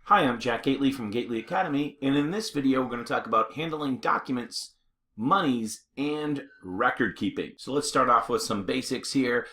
Hi, I'm Jack Gately from GatelyAcademy, and in this video we're going to talk about handling documents, monies, and record keeping. So let's start off with some basics here.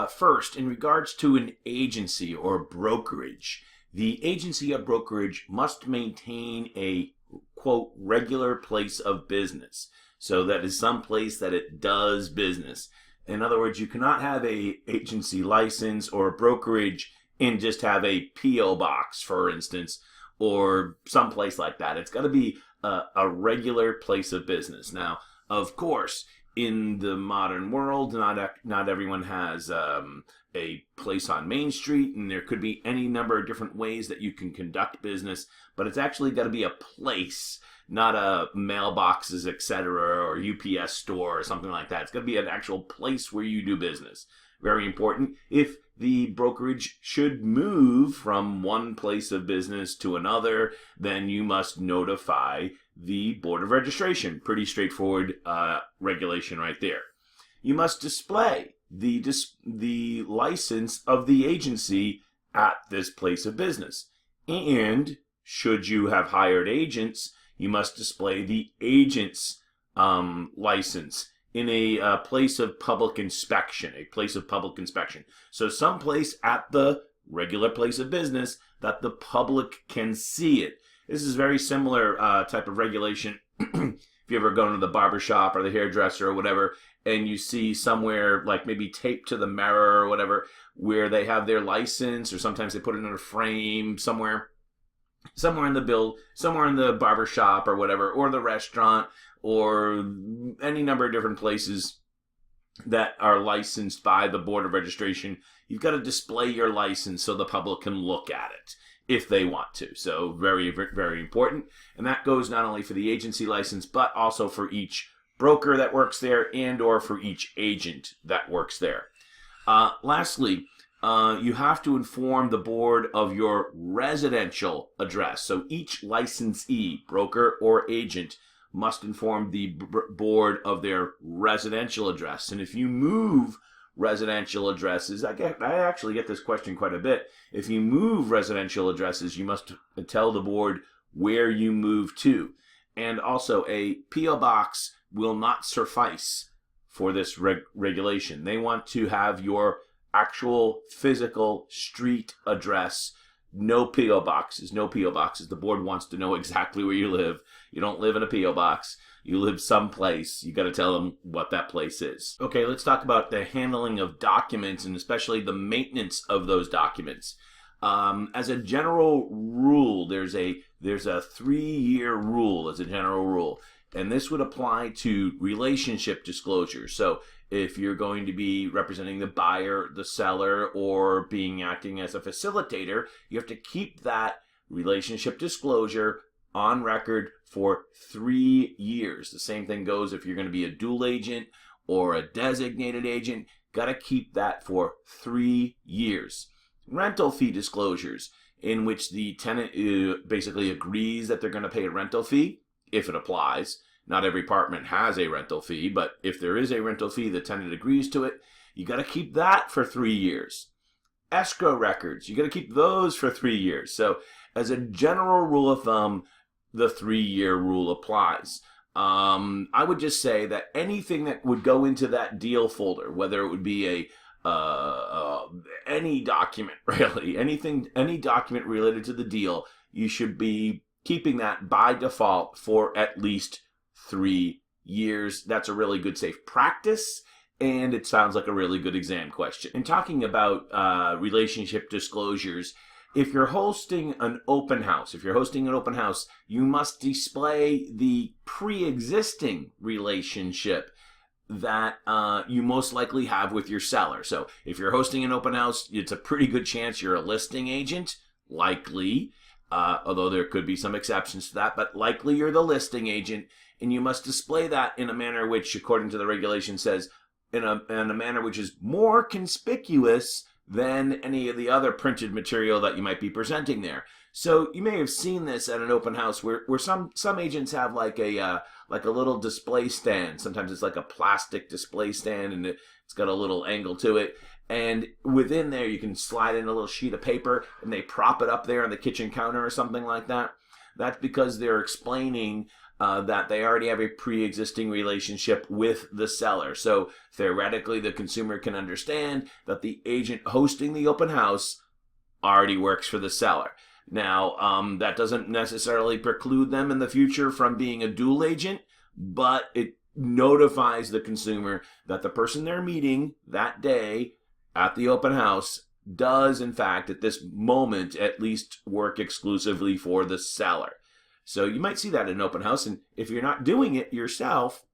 First, in regards to an agency or brokerage, the agency or brokerage must maintain a, quote, regular place of business. So that is some place that it does business. In other words, you cannot have a agency license or a brokerage and just have a P.O. box, for instance, or someplace like that. It's got to be a regular place of business. Now, of course, in the modern world, not everyone has a place on Main Street, and there could be any number of different ways that you can conduct business, but it's actually got to be a place, not a mailboxes, etc., or UPS store or something like that. It's got to be an actual place where you do business. Very important. If the brokerage should move from one place of business to another, then you must notify the Board of Registration. Pretty straightforward regulation right there. You must display the license of the agency at this place of business. And should you have hired agents, you must display the agent's license in a place of public inspection, So someplace at the regular place of business that the public can see it. This is very similar type of regulation if you ever go to the barber shop or the hairdresser or whatever, and you see somewhere like maybe taped to the mirror or whatever, where they have their license, or sometimes they put it in a frame somewhere in the barber shop or whatever, or the restaurant, or any number of different places that are licensed by the Board of Registration. You've got to display your license so the public can look at it if they want to. So very, very important. And that goes not only for the agency license, but also for each broker that works there and or for each agent that works there. Lastly, you have to inform the board of your residential address. So each licensee, broker or agent, must inform the board of their residential address. And if you move residential addresses, I actually get this question quite a bit. If you move residential addresses, you must tell the board where you move to. And also, a P.O. box will not suffice for this regulation. They want to have your actual physical street address. No P.O. boxes, no P.O. boxes. The board wants to know exactly where you live. You don't live in a P.O. box. You live someplace. You got to tell them what that place is. Okay, let's talk about the handling of documents and especially the maintenance of those documents. As a general rule, there's a 3-year rule as a general rule, and this would apply to relationship disclosure. So if you're going to be representing the buyer, the seller, or acting as a facilitator, you have to keep that relationship disclosure on record for 3 years. The same thing goes if you're going to be a dual agent or a designated agent. Got to keep that for 3 years. Rental fee disclosures, in which the tenant basically agrees that they're going to pay a rental fee, if it applies. Not every apartment has a rental fee, but if there is a rental fee, the tenant agrees to it. You got to keep that for 3 years. Escrow records, you got to keep those for 3 years. So as a general rule of thumb, the 3-year rule applies. I would just say that anything that would go into that deal folder, whether it would be any document, really, any document related to the deal, you should be keeping that by default for at least 3 years. That's a really good safe practice, and it sounds like a really good exam question. In talking about relationship disclosures, if you're hosting an open house, you must display the pre-existing relationship that you most likely have with your seller. So if you're hosting an open house, it's a pretty good chance you're a listing agent, likely, although there could be some exceptions to that, but likely you're the listing agent, and you must display that in a manner which, according to the regulation, says in a manner which is more conspicuous than any of the other printed material that you might be presenting there. So you may have seen this at an open house where some agents have like a little display stand. Sometimes it's like a plastic display stand, and it's got a little angle to it. And within there, you can slide in a little sheet of paper and they prop it up there on the kitchen counter or something like that. That's because they're explaining that they already have a pre-existing relationship with the seller. So theoretically, the consumer can understand that the agent hosting the open house already works for the seller. Now, that doesn't necessarily preclude them in the future from being a dual agent, but it notifies the consumer that the person they're meeting that day at the open house does, in fact, at this moment, at least work exclusively for the seller. So you might see that in an open house, and if you're not doing it yourself,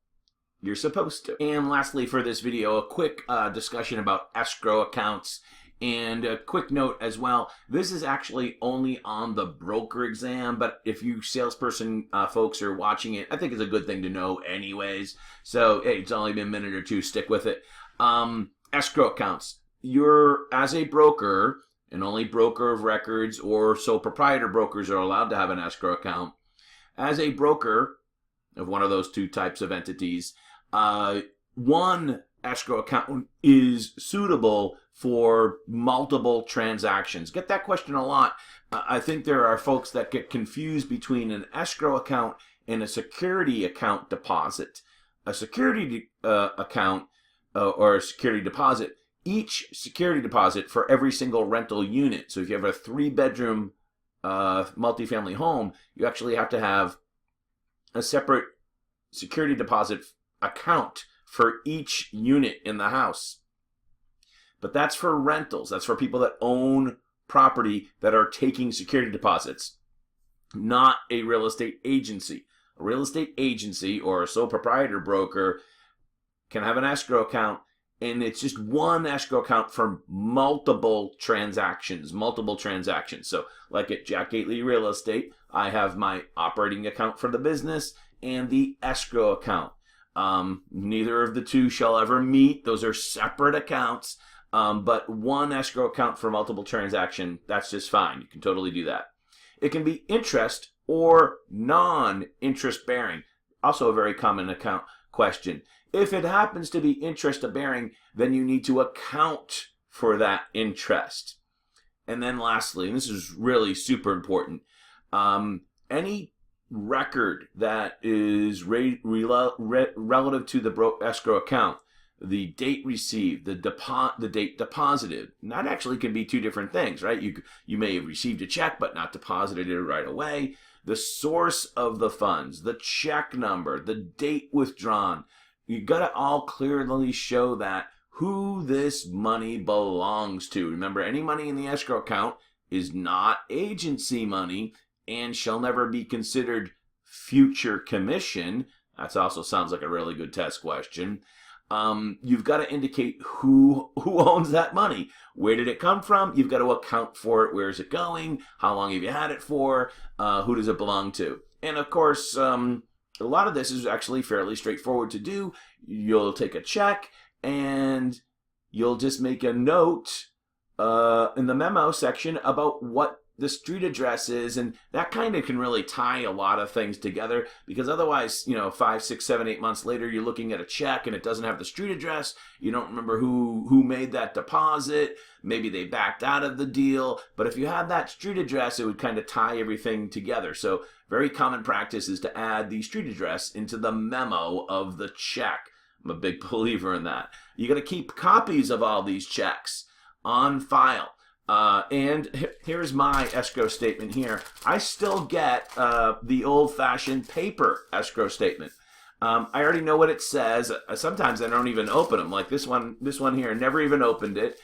you're supposed to. And lastly, for this video, a quick discussion about escrow accounts. And a quick note as well, this is actually only on the broker exam, but if you salesperson folks are watching it, I think it's a good thing to know anyways. So, hey, it's only been a minute or two, stick with it. Escrow accounts. You're, as a broker, and only broker of records or sole proprietor brokers are allowed to have an escrow account. As a broker of one of those two types of entities, one escrow account is suitable for multiple transactions. Get that question a lot. I think there are folks that get confused between an escrow account and a security account deposit. A security account or a security deposit, each security deposit for every single rental unit. So if you have a 3-bedroom multifamily home, you actually have to have a separate security deposit account for each unit in the house. But that's for rentals. That's for people that own property that are taking security deposits, not a real estate agency. A real estate agency or a sole proprietor broker can have an escrow account, and it's just one escrow account for multiple transactions. So like at Jack Gately Real Estate, I have my operating account for the business and the escrow account. Neither of the two shall ever meet. Those are separate accounts, but one escrow account for multiple transaction, that's just fine. You can totally do that. It can be interest or non-interest bearing. Also a very common account question. If it happens to be interest bearing, then you need to account for that interest. And then lastly, and this is really super important, any record that is relative to the escrow account, the date received, the date deposited, and that actually can be two different things, right? You may have received a check but not deposited it right away. The source of the funds, the check number, the date withdrawn. You got to all clearly show that who this money belongs to. Remember, any money in the escrow account is not agency money and shall never be considered future commission. That also sounds like a really good test question. You've got to indicate who owns that money. Where did it come from? You've got to account for it. Where is it going? How long have you had it for? Who does it belong to? And of course, a lot of this is actually fairly straightforward to do. You'll take a check and you'll just make a note in the memo section about what the street address is, and that kind of can really tie a lot of things together, because otherwise, 5, 6, 7, 8 months later, you're looking at a check and it doesn't have the street address. You don't remember who made that deposit. Maybe they backed out of the deal, but if you had that street address, it would kind of tie everything together. So very common practice is to add the street address into the memo of the check. I'm a big believer in that. You got to keep copies of all these checks on file. And here's my escrow statement here. I still get the old-fashioned paper escrow statement. I already know what it says. Sometimes I don't even open them. Like this one here, never even opened it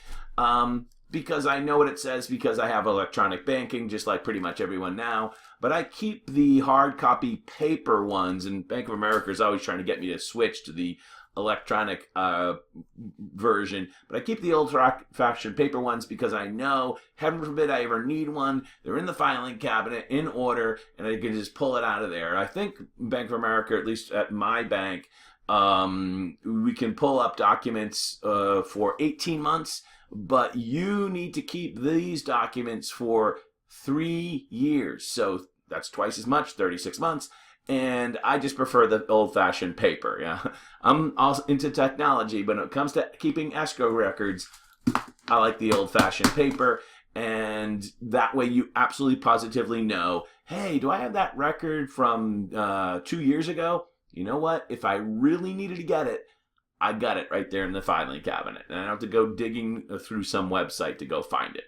because I know what it says, because I have electronic banking, just like pretty much everyone now. But I keep the hard copy paper ones, and Bank of America is always trying to get me to switch to the electronic version, but I keep the old-fashioned paper ones because I know, heaven forbid I ever need one, they're in the filing cabinet in order, and I can just pull it out of there. I think Bank of America, at least at my bank, we can pull up documents for 18 months, but you need to keep these documents for 3 years. So that's twice as much, 36 months. And I just prefer the old-fashioned paper. Yeah, I'm also into technology, but when it comes to keeping escrow records, I like the old-fashioned paper, and that way you absolutely positively know, hey, do I have that record from 2 years ago? You know what? If I really needed to get it, I got it right there in the filing cabinet, and I don't have to go digging through some website to go find it.